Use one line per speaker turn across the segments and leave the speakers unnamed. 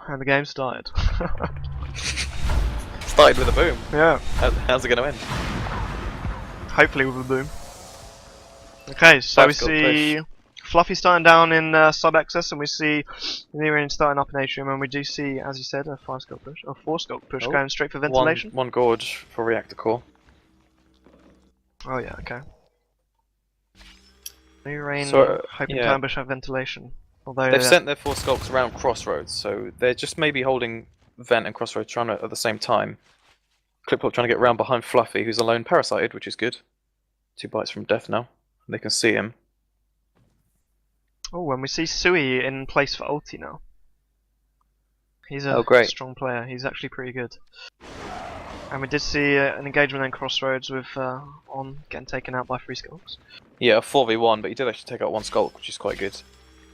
and the game started.
Started with a boom.
Yeah.
How's it going to end?
Hopefully with a boom. Okay, so we see Fluffy starting down in sub-access, and we see nuReign starting up in Atrium, and we do see, as you said, a 5-scope push, or 4-scope push going straight for ventilation.
One gorge for reactor core.
Oh yeah, okay. nuReign hoping to ambush that ventilation. Although
they've sent their 4 skulks around Crossroads, so they're just maybe holding Vent and Crossroads trying to, at the same time. Clip-Clop trying to get round behind Fluffy, who's alone parasited, which is good. 2 bites from death now. They can see him.
Oh, and we see Sui in place for ulti now. He's a strong player. He's actually pretty good. And we did see an engagement in Crossroads with On getting taken out by 3 skulks.
Yeah, a 4v1, but he did actually take out 1 skulk, which is quite good.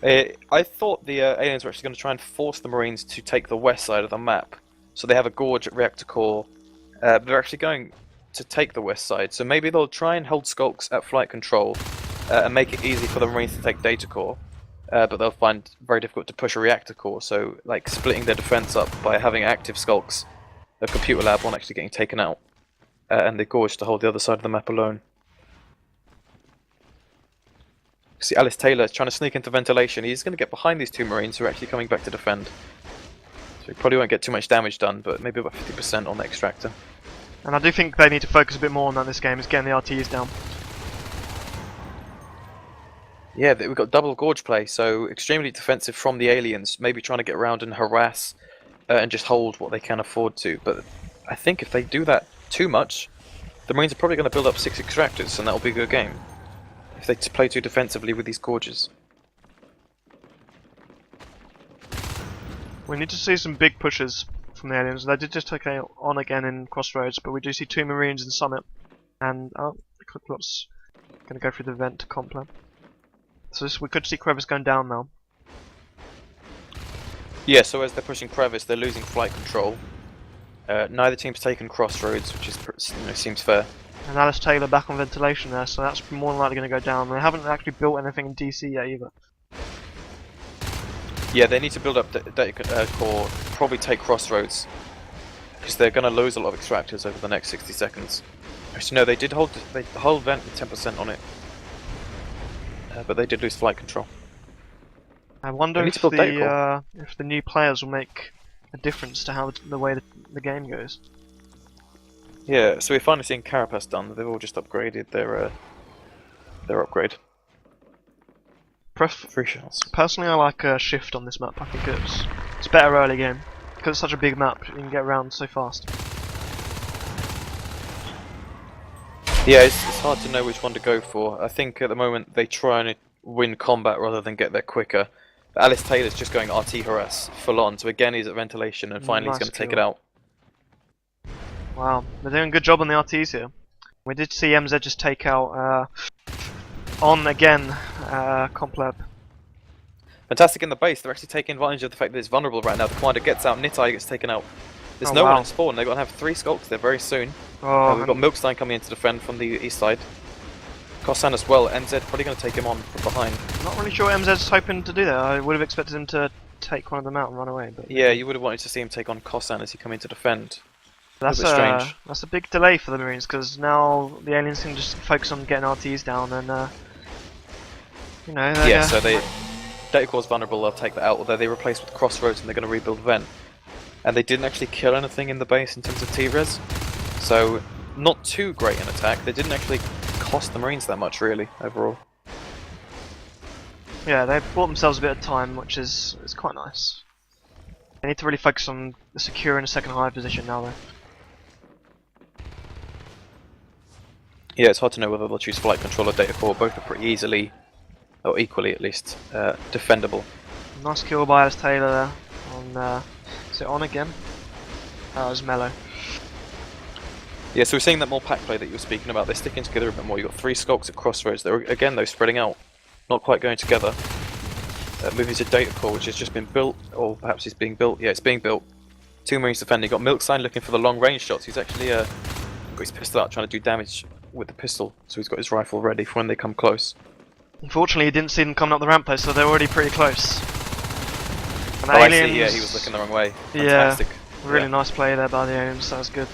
I thought the aliens were actually going to try and force the Marines to take the west side of the map. So they have a gorge at reactor core. But they're actually going to take the west side. So maybe they'll try and hold skulks at flight control and make it easy for the Marines to take data core. But they'll find it very difficult to push a reactor core. So like splitting their defense up by having active skulks, a computer lab, one actually getting taken out, and the gorge to hold the other side of the map alone. See, Alice Taylor is trying to sneak into ventilation. He's going to get behind these 2 Marines who are actually coming back to defend. So he probably won't get too much damage done, but maybe about 50% on the extractor.
And I do think they need to focus a bit more on that this game, is getting the RTs down.
Yeah, we've got double gorge play, so extremely defensive from the aliens, maybe trying to get around and harass and just hold what they can afford to. But I think if they do that too much, the Marines are probably going to build up 6 extractors, and that'll be a good game. If they play too defensively with these gorges.
We need to see some big pushes from the aliens. They did just take on again in Crossroads, but we do see 2 Marines in Summit. And the Clip-Clop's going to go through the vent to Complan. So we could see Crevice going down now.
Yeah, so as they're pushing Crevice, they're losing flight control. Neither team's taken Crossroads, which is, seems fair.
And Alice Taylor back on ventilation there, so that's more than likely going to go down. They haven't actually built anything in DC yet either.
Yeah, they need to build up data core, probably take Crossroads, because they're going to lose a lot of extractors over the next 60 seconds. Actually, no, they hold vent with 10% on it, but they did lose flight control.
I wonder if the new players will make a difference to how the way the game goes.
Yeah, so we're finally seeing Carapace done. They've all just upgraded their upgrade. 3 shots.
Personally, I like Shift on this map. I think it's better early game because it's such a big map. You can get around so fast.
Yeah, it's hard to know which one to go for. I think at the moment they try and win combat rather than get there quicker. But Alice Taylor's just going RT harass full on. So again, he's at ventilation and finally he's going to take it out.
Wow, they're doing a good job on the RTs here. We did see MZ just take out On again, Complab.
Fantastic in the base. They're actually taking advantage of the fact that it's vulnerable right now. The commander gets out, Nitai gets taken out. There's no one in spawn. They've got to have 3 skulks there very soon.
Oh,
we've got Milkstein coming in to defend from the east side. Kossan as well. MZ probably going to take him on from behind.
Not really sure what MZ's hoping to do there. I would have expected him to take one of them out and run away. But
yeah, you would have wanted to see him take on Kossan as he come in to defend.
That's a big delay for the Marines because now the aliens can just focus on getting RTs down and you know.
Yeah, so data core's vulnerable. They'll take that out. Although they replaced with Crossroads and they're going to rebuild Vent, and they didn't actually kill anything in the base in terms of T-res, so not too great an attack. They didn't actually cost the Marines that much really overall.
Yeah, they bought themselves a bit of time, which is quite nice. They need to really focus on securing a second hive position now though.
Yeah, it's hard to know whether they'll choose flight control or data core. Both are pretty easily, or equally at least, defendable.
Nice kill by Alice Taylor there. On, is it On again? That was Mellow.
Yeah, so we're seeing that more pack play that you were speaking about. They're sticking together a bit more. You've got 3 skulks at Crossroads. They're again though spreading out, not quite going together. Moving to data core, which has just been built, or perhaps it's being built. Yeah, it's being built. 2 Marines defending. Got Milkstein looking for the long range shots. He's actually got his pistol out trying to do damage with the pistol, so he's got his rifle ready for when they come close.
Unfortunately, he didn't see them coming up the ramp though, so they're already pretty close. And
Oh,
aliens,
I see. Yeah, he was looking the wrong way.
Yeah,
Fantastic.
really
Yeah.
nice play there by the aliens. That was good.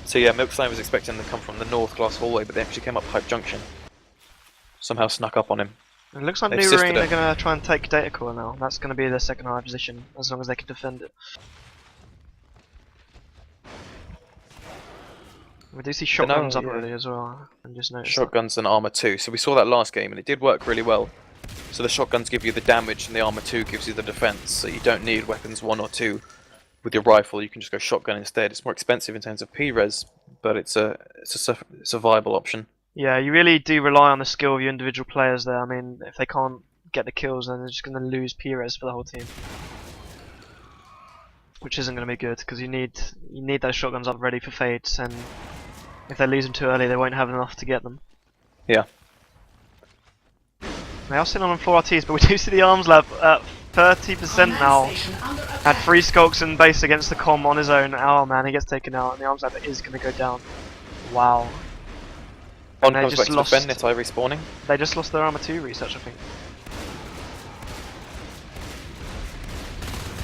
So yeah, Milkstein was expecting them to come from the north glass hallway, but they actually came up Pipe Junction. Somehow snuck up on him.
It looks like
They've
nuReign
sifted
are
it.
going to try and take Data Core now. That's going to be their second high position, as long as they can defend it. We do see shotguns up already as well. And just noticed
Shotguns and armor 2. So we saw that last game, and it did work really well. So the shotguns give you the damage, and the armor 2 gives you the defense. So you don't need weapons 1 or 2 with your rifle. You can just go shotgun instead. It's more expensive in terms of P-res, but it's a viable option.
Yeah, you really do rely on the skill of your individual players there. I mean, if they can't get the kills, then they're just going to lose P-res for the whole team. Which isn't going to be good, because you need those shotguns up ready for fades, and if they lose them too early, they won't have enough to get them.
Yeah.
They are sitting on 4 RTs, but we do see the arms lab at 30% now. Had 3 skulks in base against the comm on his own. Oh man, he gets taken out, and the arms lab is going to go down. Wow.
On
they
comes
just
back to
lost.
defend it, respawning.
They just lost their armor 2 research, I think.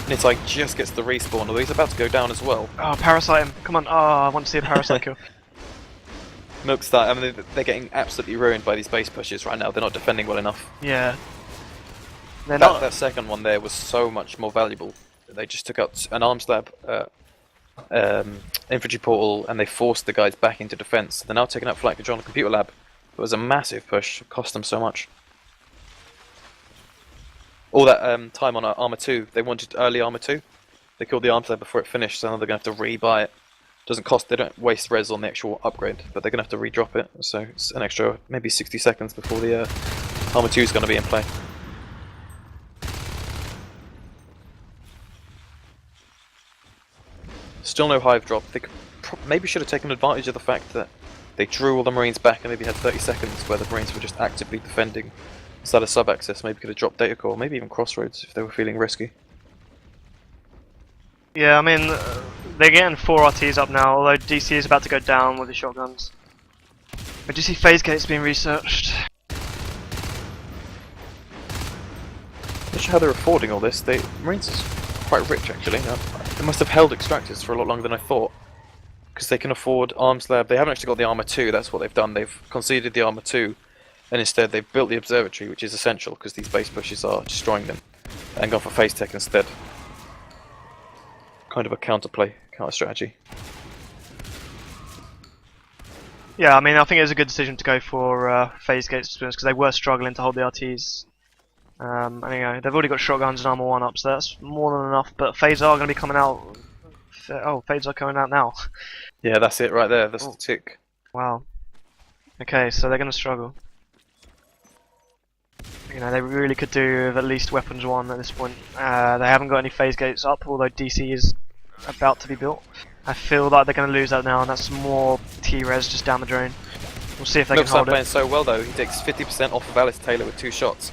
Nitai just gets the respawn, although he's about to go down as well.
Oh, parasite him! Come on! Oh, I want to see a parasite kill.
Milkstar, I mean, they're getting absolutely ruined by these base pushes right now. They're not defending well enough.
Yeah. They're not.
That second one there was so much more valuable. They just took out an arms lab, infantry portal, and they forced the guys back into defense. They're now taking out flight control on the computer lab. It was a massive push. It cost them so much. All that time on armor 2, they wanted early armor 2. They killed the arms lab before it finished, so now they're going to have to re-buy it. Doesn't cost, they don't waste res on the actual upgrade, but they're going to have to re-drop it, so it's an extra maybe 60 seconds before the armor 2 is going to be in play. Still no hive drop. They maybe should have taken advantage of the fact that they drew all the Marines back and maybe had 30 seconds where the Marines were just actively defending instead of sub-access. Maybe could have dropped data core, maybe even crossroads if they were feeling risky.
Yeah, I mean, they're getting 4 RTs up now, although DC is about to go down with the shotguns. But do you see phase gates being researched?
Not sure how they're affording all this. Marines is quite rich actually. They must have held extractors for a lot longer than I thought. Because they can afford arms lab. They haven't actually got the armor 2, that's what they've done. They've conceded the armor 2 and instead they've built the observatory, which is essential because these base pushes are destroying them, and gone for phase tech instead. Kind of a counter strategy.
Yeah, I mean, I think it was a good decision to go for phase gates because they were struggling to hold the RTs. And you know, they've already got shotguns and armor 1 up, so that's more than enough. But fades are going to be coming out. Oh, fades are coming out now.
Yeah, that's it right there. That's the tick.
Wow. Okay, so they're going to struggle. You know, they really could do with at least weapons 1 at this point. They haven't got any phase gates up, although DC is about to be built. I feel like they're going to lose that now, and that's more T-res just down the drain. We'll see if they can hold
playing
it.
so well though. He takes 50% off of Alice Taylor with 2 shots.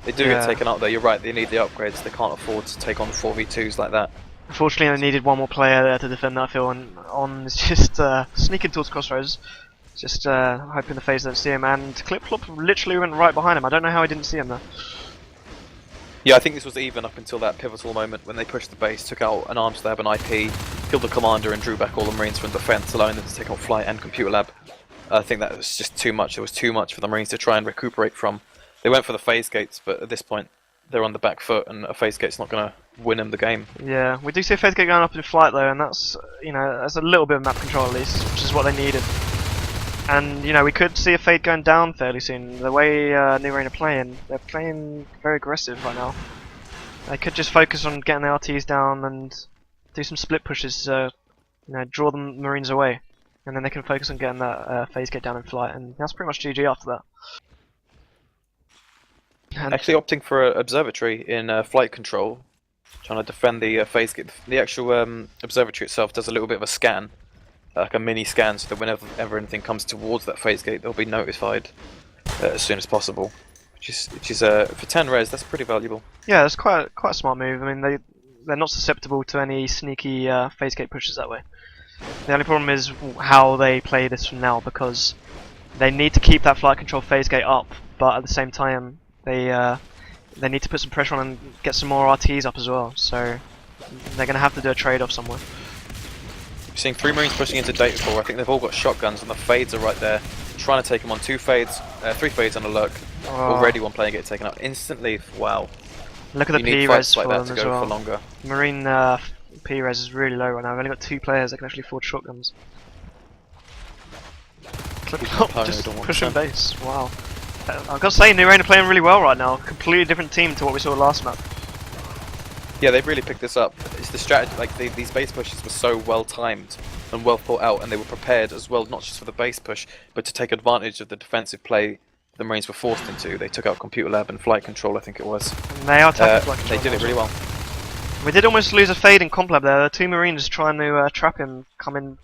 They do get taken out though. You're right. They need the upgrades. They can't afford to take on 4v2s like that.
Unfortunately, they needed one more player there to defend that field, and On is just sneaking towards Crossroads, just hoping the phase don't see him. And Clip-Clop literally went right behind him. I don't know how he didn't see him there.
Yeah, I think this was even up until that pivotal moment when they pushed the base, took out an arms lab and IP, killed the commander and drew back all the Marines from defense, allowing them to take on flight and computer lab. I think that was just too much. There was too much for the Marines to try and recuperate from. They went for the phase gates, but at this point they're on the back foot, and a phase gate's not going to win them the game.
Yeah, we do see a phase gate going up in flight though, and that's, you know, that's a little bit of map control at least, which is what they needed. And you know, we could see a fade going down fairly soon. The way nuReign are playing, they're playing very aggressive right now. They could just focus on getting the RTs down and do some split pushes, you know, draw the Marines away, and then they can focus on getting that phase gate down in flight, and that's pretty much GG after that. And
actually opting for an observatory in flight control, trying to defend the phase gate. The actual observatory itself does a little bit of a scan, like a mini scan, so that whenever anything comes towards that phase gate, they'll be notified as soon as possible. Which is for 10 res, that's pretty valuable.
yeah, that's quite a smart move. I mean, they're not susceptible to any sneaky phase gate pushes that way. The only problem is how they play this from now, because they need to keep that flight control phase gate up, but at the same time, they they need to put some pressure on and get some more RTs up as well. So they're going to have to do a trade-off somewhere.
We're seeing 3 Marines pushing into Data Core. I think they've all got shotguns and the fades are right there. Trying to take them on 2 fades, 3 fades on a lurk. Already one player getting taken out instantly. Wow.
Look at the
You need
P-res
fights like
for
that
them
to
as
go
well.
for longer.
Marine P-res is really low right now. I've only got 2 players that can actually afford shotguns. Just pushing base. Wow. I've got to say, nuReign are playing really well right now. Completely different team to what we saw last map.
Yeah, they've really picked this up. It's the strategy, like these base pushes were so well timed and well thought out, and they were prepared as well, not just for the base push, but to take advantage of the defensive play the Marines were forced into. They took out Computer Lab and Flight Control, I think it was.
And they are attacking Flight Control.
They did it really well.
We did almost lose a fade in Comp Lab there. 2 Marines trying to trap him coming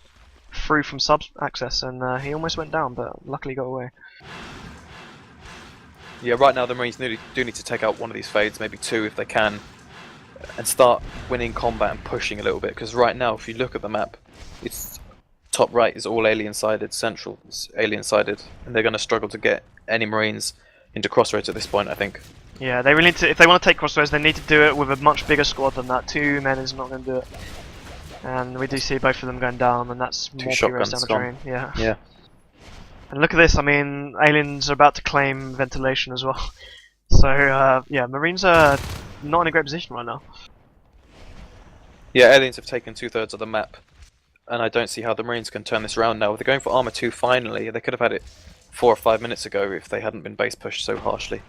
through from sub access, and he almost went down, but luckily got away.
Yeah, right now the Marines do need to take out one of these fades, maybe 2 if they can, and start winning combat and pushing a little bit. Because right now, if you look at the map, it's top right is all alien-sided, central is alien-sided, and they're going to struggle to get any Marines into Crossroads at this point, I think.
Yeah, they really need to. If they want to take Crossroads, they need to do it with a much bigger squad than that. 2 men is not going to do it, and we do see both of them going down, and that's
2
more
shotguns
P-res down the
gone.
drain. Yeah.
Yeah.
And look at this. I mean, aliens are about to claim ventilation as well. So yeah, Marines are not in a great position right now.
Yeah, aliens have taken 2/3 of the map, and I don't see how the Marines can turn this around now. They're going for Armor 2 finally. They could have had it 4 or 5 minutes ago if they hadn't been base pushed so harshly.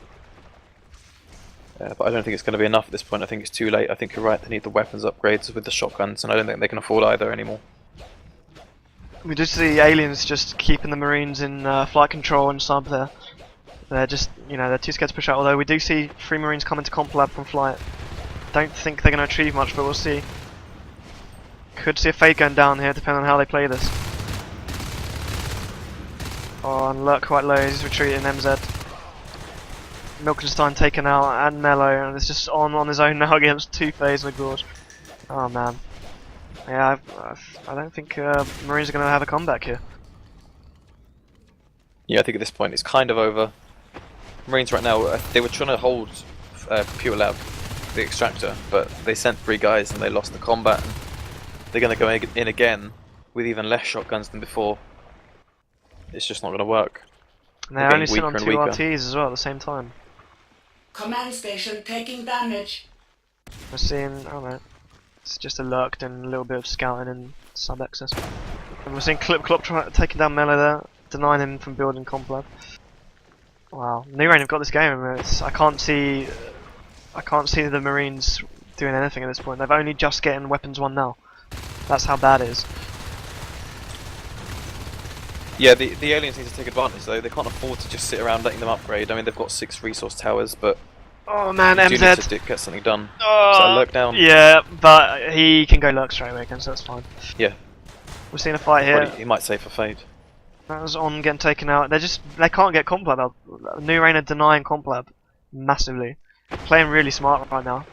But I don't think it's going to be enough at this point. I think it's too late. I think you're right. They need the weapons upgrades with the shotguns, and I don't think they can afford either anymore.
We do see aliens just keeping the Marines in flight control and sub there. They're just, you know, they're too scared to push out. Although we do see 3 Marines coming to Comp Lab from flight. Don't think they're going to achieve much, but we'll see. Could see a fade going down here, depending on how they play this. Oh, and Lurk quite low. He's retreating. MZ. Milkenstein taken out, and Mello, and it's just on his own now against 2 phase and a gorge. Oh man. Yeah, I don't think Marines are going to have a comeback here.
Yeah, I think at this point it's kind of over. Marines right now, they were trying to hold Computer Lab, the extractor, but they sent 3 guys and they lost the combat. And they're going to go in again with even less shotguns than before. It's just not going to work.
And they're only sitting on 2 RTs as well at the same time.
Command station taking damage.
We're seeing, I don't know, it's just a lurked and a little bit of scouting and sub access. And we're seeing Clip taking down Mello there, denying him from building Comp Lab. Wow, nuReign have got this game. I can't see the Marines doing anything at this point. They've only just getting weapons 1 now. That's how bad it is.
Yeah, the aliens need to take advantage though. They can't afford to just sit around letting them upgrade. I mean, they've got 6 resource towers, but
oh man,
you do need
MZ.
to get something done.
Oh,
Is that a lurk down?
Yeah, but he can go lurk straight away again, so that's fine.
Yeah.
We're seeing a fight here.
He might save for fade.
That was on getting taken out. They can't get Comp Lab out. nuReign are denying Comp Lab massively. Playing really smart right now.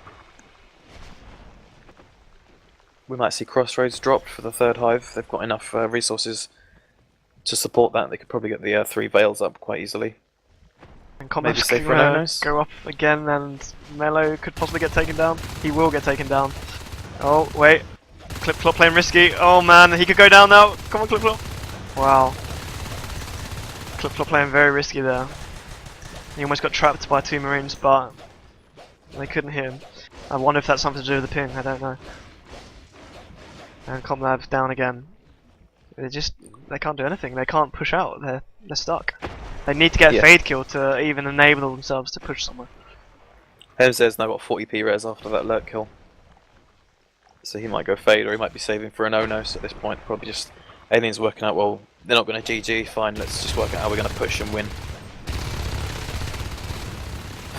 We might see Crossroads dropped for the 3rd hive. They've got enough resources to support that. They could probably get the 3 veils up quite easily.
And Comp
Maybe
Lab's
safe for
gonna
no-nos.
go up again, and Mello could possibly get taken down. He will get taken down. Oh wait, Clip Clop playing risky. Oh man, he could go down now. Come on, Clip Clop. Wow. Clip Clop playing very risky there. He almost got trapped by 2 Marines, but they couldn't hit him. I wonder if that's something to do with the ping. I don't know. And Comp Lab down again. They can't do anything. They can't push out. They're stuck. They need to get a fade kill to even enable themselves to push somewhere.
Hemz's now got 40 P-res after that lurk kill. So he might go fade, or he might be saving for an O-nos at this point. Probably just aliens working out, well, they're not going to GG, fine, let's just work out how we're going to push and win.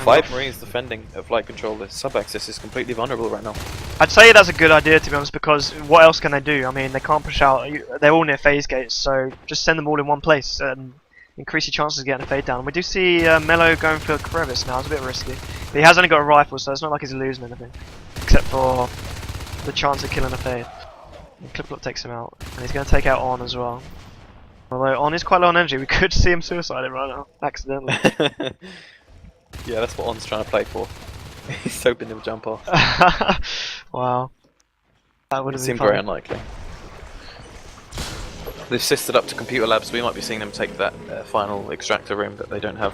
5 Marines defending at flight control. The sub-axis is completely vulnerable right now.
I'd say that's a good idea, to be honest, because what else can they do? I mean, they can't push out. They're all near phase gates, so just send them all in one place and increase your chances of getting a fade down. We do see Mello going for crevice now. It's a bit risky. But he has only got a rifle, so it's not like he's losing anything, except for the chance of killing a fade. And Clip takes him out, and he's going to take out On as well. Although On is quite low on energy, we could see him suicide it right now, accidentally.
Yeah, that's what On's trying to play for. He's hoping he'll jump off.
Wow. That would
It
have been
seemed
funny.
very unlikely. They've sisted up to computer labs, so we might be seeing them take that final extractor room that they don't have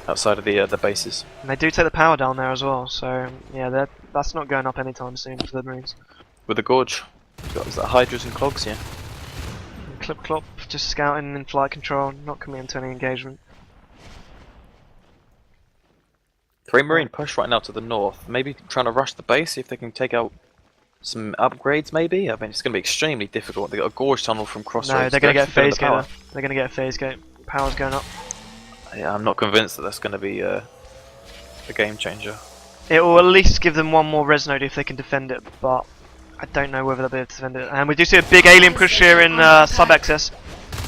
outside of the bases.
And they do take the power down there as well, so yeah, that's not going up anytime soon for the Marines.
With the gorge. Is that hydras and clogs? Yeah.
And Clip Clop just scouting in flight control, not coming into any engagement.
3 Marine push right now to the north. Maybe trying to rush the base, see if they can take out some upgrades maybe? I mean, it's going to be extremely difficult. They got a gorge tunnel from Crossroads.
No, they're going to get a phase gate.
power.
They're going to get a phase gate. Power's going up.
Yeah, I'm not convinced that that's going to be a game changer.
It will at least give them one more res node if they can defend it, but I don't know whether they'll be able to defend it. And we do see a big alien push here in sub-access.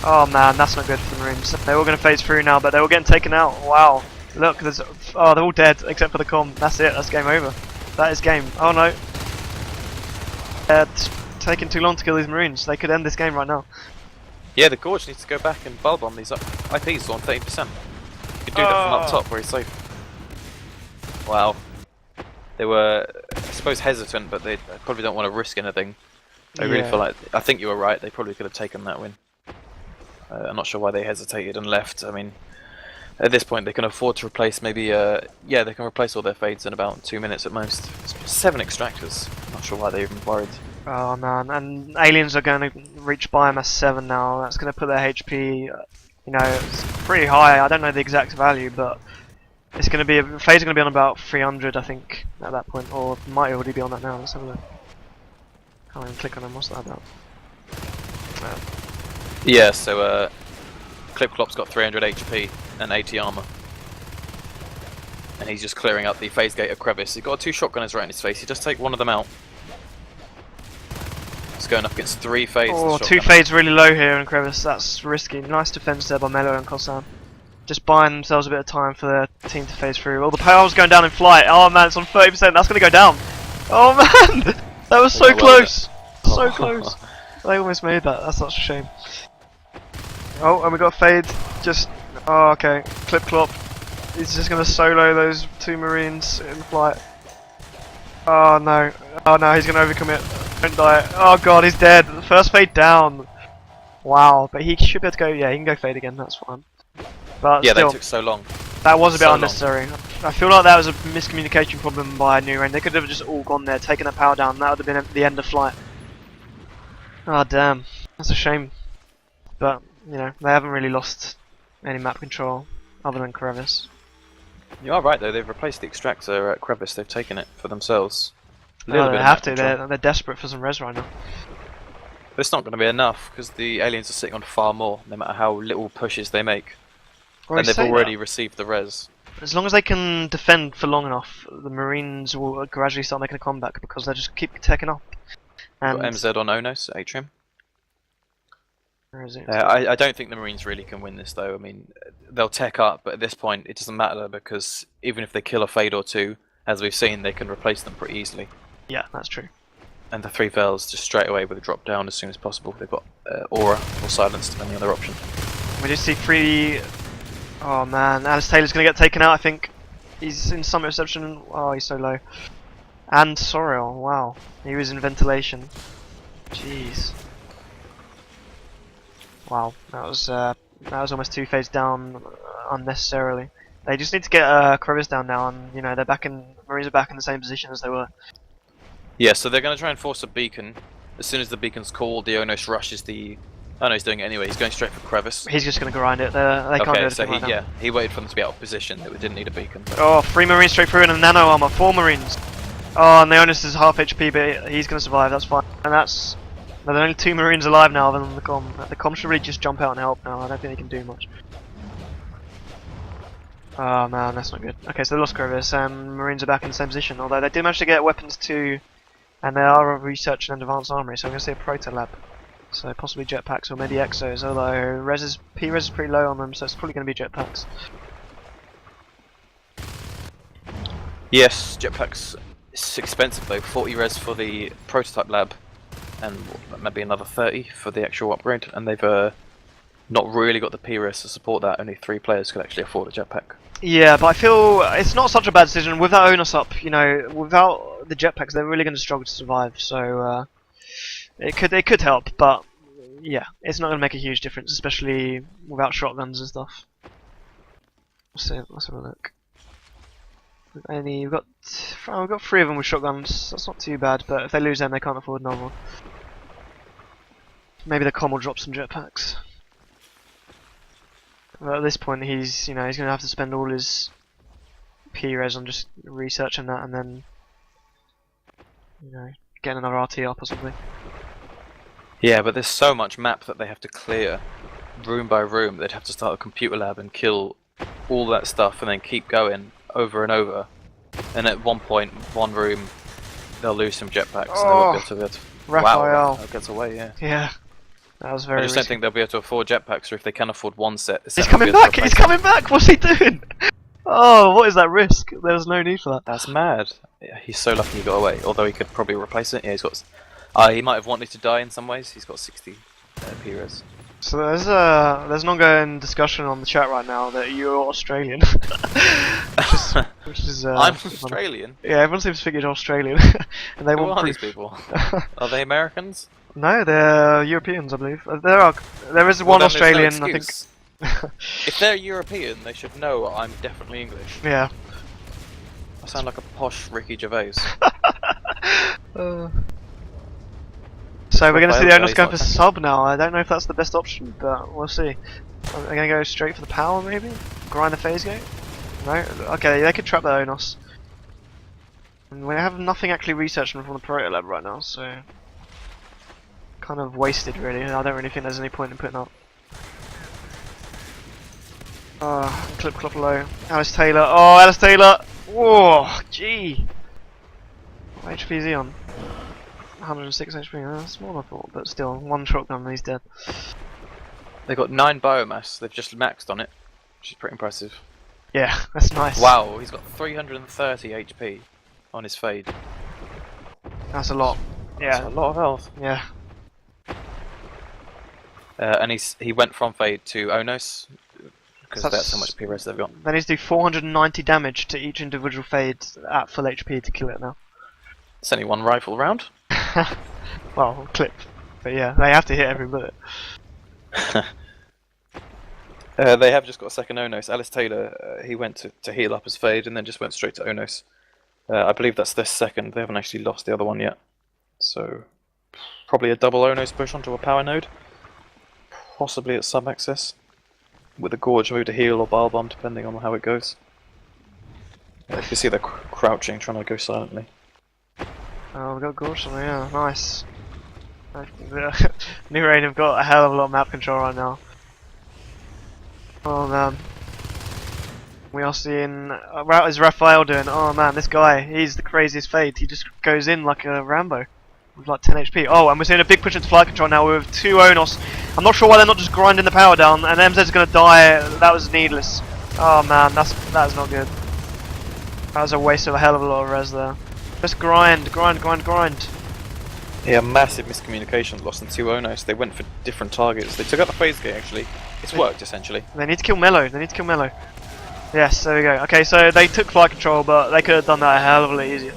Oh man, that's not good for the Marines. They're all going to phase through now, but they're all getting taken out. Wow. Look, there's... Oh, they're all dead, except for the comm. That's it, that's game over. That is game. Oh no. It's taking too long to kill these Marines. They could end this game right now.
Yeah, the gorge needs to go back and bulb on these IPs on 30%. You could do that from up top where he's safe. Wow. They were, I suppose, hesitant, but they probably don't want to risk anything. I really feel like, I think you were right, they probably could have taken that win. I'm not sure why they hesitated and left. I mean, at this point they can afford to replace maybe, yeah, they can replace all their fades in about 2 minutes at most. 7 extractors, not sure why they even worried.
Oh man, and aliens are going to reach biomass 7 now. That's going to put their HP, you know, it's pretty high. I don't know the exact value, but it's going to be, phase are going to be on about 300, I think, at that point, or it might already be on that now. Let's have a look. Can't even click on them. What's that about?
Yeah, so Clip Clop's got 300 HP and 80 armor. And he's just clearing up the phase gate of Crevice. He's got 2 shotgunners right in his face. He just take one of them out. He's going up against 3 fades.
Oh, 2 fades really low here in Crevice. That's risky. Nice defense there by Mello and Kosan. Just buying themselves a bit of time for their team to phase through. Oh, the power's going down in flight. Oh man, it's on 30%. That's going to go down. Oh man, that was so close. So close. They almost made that. That's such a shame. Oh, and we got a fade. Just, oh, okay. Clip Clop. He's just going to solo those 2 Marines in flight. Oh no. Oh no, he's going to overcommit. Don't die. Oh god, he's dead. The first fade down. Wow, but he should be able to go, yeah, he can go fade again, that's fine. But
yeah,
still,
they took so long.
that was a bit
so
unnecessary. I feel like that was a miscommunication problem by nuReign. They could have just all gone there, taken that power down, that would have been the end of flight. Oh damn, that's a shame. But, you know, they haven't really lost any map control other than Crevice.
You are right though, they've replaced the extractor at Crevice, they've taken it for themselves.
Oh, they have to, they're desperate for some res right now.
But it's not going to be enough, because the aliens are sitting on far more, no matter how little pushes they make.
Well,
and they've already received the res.
As long as they can defend for long enough, the Marines will gradually start making a comeback, because they just keep taking up. And
Got MZ on Onos, Atrium.
where is it?
I don't think the Marines really can win this though. I mean, they'll tech up, but at this point it doesn't matter, because even if they kill a fade or 2, as we've seen, they can replace them pretty easily.
Yeah, that's true.
And the 3 fails just straight away with a drop down as soon as possible. They've got Aura or Silence depending on their option.
We just see 3... Oh man, Alice Taylor's going to get taken out, I think. He's in summit reception. Oh, he's so low. And Sorrel, wow. He was in ventilation. Jeez. Wow, that was almost 2 phase down unnecessarily. They just need to get Crevice down now, and you know they're back in. Marines are back in the same position as they were.
Yeah, so they're going to try and force a beacon. As soon as the beacon's called, the Onos rushes the... Oh no, he's doing it anyway. He's going straight for Crevice.
He's just going to grind it. They can't do
Okay,
anything
so
right now.
yeah, he waited for them to be out of position. They didn't need a beacon. But...
Oh, 3 Marines straight through and a nano armor. 4 Marines. Oh, and the Onus is half HP, but he's going to survive. That's fine. And that's... There are only 2 Marines alive now, other than the comm. The comm should really just jump out and help now. I don't think they can do much. Oh man, that's not good. Okay, so they lost Crevice, and Marines are back in the same position. Although they did manage to get weapons too, and they are researching an advanced armory. So I'm going to see a proto lab. So possibly jetpacks or maybe exos. Although P-res is pretty low on them, so it's probably going to be jetpacks.
Yes, jetpacks. It's expensive though. 40 res for the prototype lab, and maybe another 30 for the actual upgrade. And they've not really got the P-res to support that. Only 3 players could actually afford a jetpack.
Yeah, but I feel it's not such a bad decision. With that onus up, you know, without the jetpacks, they're really going to struggle to survive. So it could help, but yeah, it's not going to make a huge difference, especially without shotguns and stuff. Let's have a look. We've got 3 of them with shotguns. That's not too bad, but if they lose them, they can't afford another one. Maybe the com will drop some jetpacks. But at this point, he's going to have to spend all his P-res on just researching that, and then getting another RT up or something.
Yeah, but there's so much map that they have to clear, room by room. They'd have to start a computer lab and kill all that stuff, and then keep going over and over. And at one point, one room, they'll lose some jetpacks, and they won't be able to.
Raphael.
Wow, that gets away. Yeah.
Yeah. That was very
I just don't think they'll be able to afford jetpacks, or if they can afford one set.
He's coming back! He's coming back! What's he doing? Oh, what is that risk? There was no need for that.
That's mad. Yeah, he's so lucky he got away. Although he could probably replace it. Yeah, he's got. He might have wanted to die in some ways. He's got 60 P-res.
So there's an ongoing discussion on the chat right now that you're Australian. which is
I'm Australian.
Yeah, everyone seems to think you're Australian, and they
Who
want
are
proof.
these people? Are they Americans?
No, they're Europeans, I believe. There is
Well,
one
then there's no
Australian, I think.
excuse. If they're European, they should know I'm definitely English.
Yeah.
I sound like a posh Ricky Gervais.
So we're going to see the
Raphael
owners going for
Gay's
sub now. I don't know if that's the best option, but we'll see. Are they going to go straight for the power, maybe? Grind the phase gate? No? Okay, they could trap the Onos. And we have nothing actually researching from the Proto Lab right now, so... kind of wasted, really. I don't really think there's any point in putting up. Clip clop low. Alice Taylor. Oh, Alice Taylor! Whoa, gee! What HP is he on? 106 HP. That's more than I thought, but still, one shotgun and he's dead.
They've got 9 biomass. They've just maxed on it, which is pretty impressive.
Yeah, that's nice.
Wow, he's got 330 HP on his fade.
That's a lot. Yeah.
That's a lot of health.
Yeah.
And he went from fade to Onos because that's how much P-res they've got.
They need to do 490 damage to each individual fade at full HP to kill it now.
It's only one rifle round.
Well, clip. But yeah, they have to hit every bullet.
They have just got a second Onos. Alice Taylor, he went to heal up his fade and then just went straight to Onos. I believe that's their second. They haven't actually lost the other one yet. So, probably a double Onos push onto a power node. Possibly at sub-access. With a Gorge move to heal or Bile Bomb, depending on how it goes. You can see they're crouching, trying to go silently.
Oh, we've got Gorge on there, yeah, nice. nuReign have got a hell of a lot of map control right now. Oh man. We are seeing... what is Raphael doing? Oh man, this guy, he's the craziest fade. He just goes in like a Rambo. With like 10 HP. Oh, and we're seeing a big push into flight control now with 2 Onos. I'm not sure why they're not just grinding the power down, and MZ's gonna die. That was needless. Oh man, that's not good. That was a waste of a hell of a lot of res there. Just grind.
Yeah, massive miscommunication, lost in 2 Onos. They went for different targets. They took out the phase gate actually. It's worked essentially.
They need to kill Mellow. Yes, there we go. Okay, so they took flight control, but they could have done that a hell of a lot easier.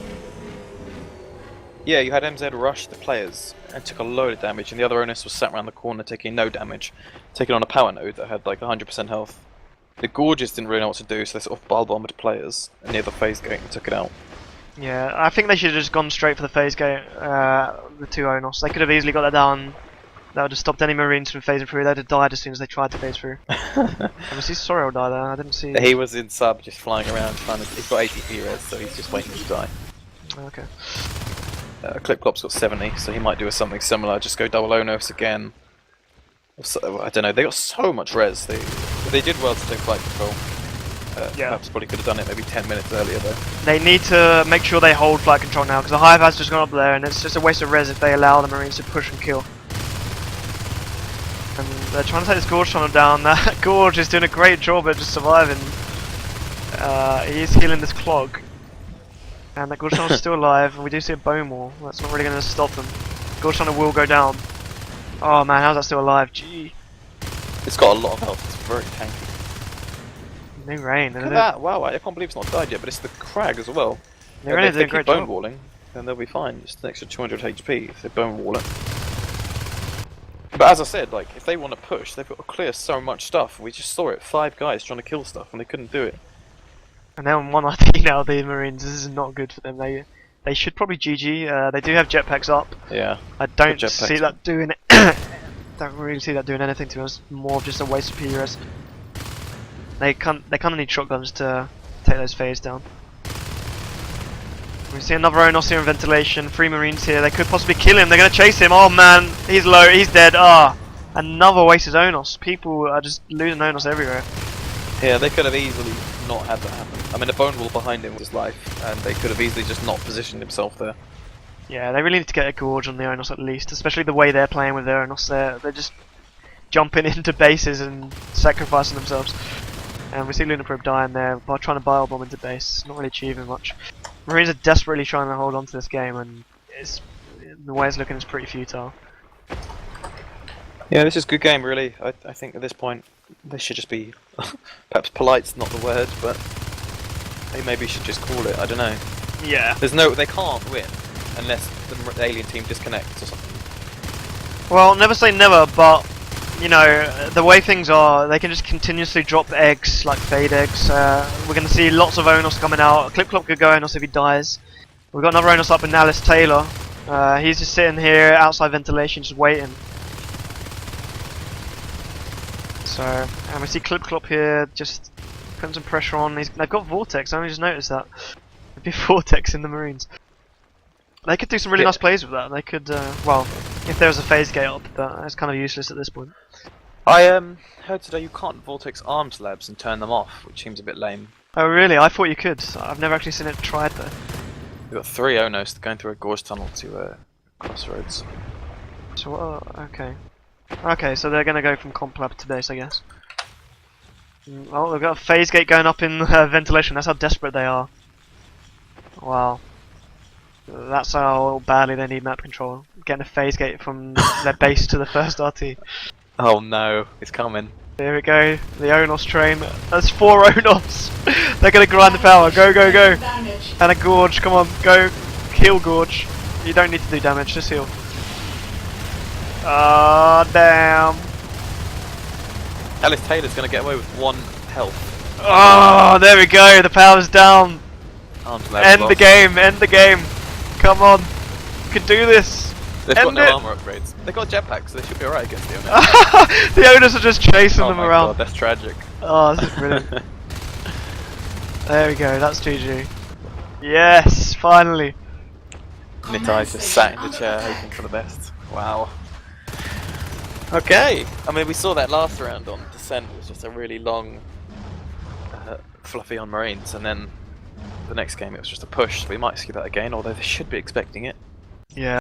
Yeah, you had MZ rush the players and took a load of damage, and the other Onus was sat around the corner taking no damage, taking on a power node that had like 100% health. The Gorges didn't really know what to do, so they sort of bile bombed players near the phase gate and took it out.
Yeah, I think they should have just gone straight for the phase gate, the 2 Onos. They could have easily got that down. That would have stopped any Marines from phasing through. They'd have died as soon as they tried to phase through. I see Sorrel die there, I didn't see...
He was in sub, just flying around, trying to... He's got 80 P-res, so he's just waiting to die.
Okay.
Clip Clop's got 70, so he might do something similar. Just go double Onos again. So, I don't know. They got so much res. They did well to take flight control.
Yeah.
Perhaps probably could have done it maybe 10 minutes earlier though.
They need to make sure they hold flight control now, because the Hive has just gone up there, and it's just a waste of res if they allow the Marines to push and kill. And they're trying to take this Gorge tunnel down. That Gorge is doing a great job at just surviving. He's healing this clog. And that Gorge tunnel is still alive, and we do see a bone wall. That's not really going to stop them. Gorge tunnel will go down. Oh man, how's that still alive? Gee.
It's got a lot of health, it's very tanky.
nuReign.
Look at that, wow, I can't believe it's not died yet, but it's the Crag as well.
nuReign
If
doing
they
a great
keep bone
job.
walling, then they'll be fine. Just an extra 200 HP if they bone wall it. But as I said, like, if they want to push, they've got to clear so much stuff. We just saw it, 5 guys trying to kill stuff, and they couldn't do it.
And they're on 1 RT now, the Marines. This is not good for them. They should probably GG. They do have jetpacks up.
Yeah.
I don't
jetpacks.
see that doing don't really see that doing anything to us. More of just a waste of PUS. They kind of need shotguns to take those phase down. We see another Onos here in ventilation. 3 Marines here. They could possibly kill him. They're gonna chase him. Oh man, he's low. He's dead. Ah, another wasted Onos. People are just losing Onos everywhere.
Yeah, they could have easily not had that happen. I mean, the bone wall behind him was life, and they could have easily just not positioned himself there.
Yeah, they really need to get a gorge on the Onos at least, especially the way they're playing with their Onos. They're just jumping into bases and sacrificing themselves. And we see Lunaprobe dying there by trying to bio-bomb into base, not really achieving much. Marines are desperately trying to hold on to this game, and the way it's looking is pretty futile.
Yeah, this is a good game, really. I think at this point they should just be, perhaps polite's not the word, but they maybe should just call it. I don't know.
Yeah.
They can't win unless the alien team disconnects or something.
Well, never say never, but you know the way things are, they can just continuously drop eggs like fade eggs. We're going to see lots of Onos coming out. Clip-Clop could go Onos if he dies. We've got another Onos up in Alice Taylor. He's just sitting here outside ventilation, just waiting. So, and we see Clip-Clop here, just putting some pressure on. They've got Vortex. I only just noticed that. There'd be Vortex in the Marines. They could do some really nice plays with that. They could, well, if there was a phase gate up, but it's kind of useless at this point.
I heard today you can't Vortex arms labs and turn them off, which seems a bit lame.
Oh really? I thought you could. I've never actually seen it tried though.
We've got 3 Onos going through a gorge tunnel to Crossroads.
So, okay. Okay, so they're going to go from comp lab to base, I guess. Oh, they've got a phase gate going up in ventilation. That's how desperate they are. Wow. That's how badly they need map control. Getting a phase gate from their base to the first RT.
Oh no, it's coming.
Here we go, the Onos train. That's 4 Onos! They're gonna grind the power, go, go, go!
Damage.
And a Gorge, come on, go! Heal Gorge. You don't need to do damage, just heal. Ah, damn!
Alice Taylor's gonna get away with 1 health.
Oh, there we go, the power's down!
Arms labs
End the
lost.
game, end the game! Come on, you can do this!
They've got
End
no
it.
armor upgrades. They've got jetpacks, so they should be alright against the Onos.
The Owners are just chasing
Oh
them
my
around.
god, that's tragic.
Oh, this is brilliant. There we go, that's GG. Yes, finally.
Nitai's just sat in the chair hoping for the best. Wow. Okay, I mean we saw that last round on Descent. It was just a really long, fluffy on Marines, and then the next game it was just a push. So we might see that again, although they should be expecting it.
Yeah.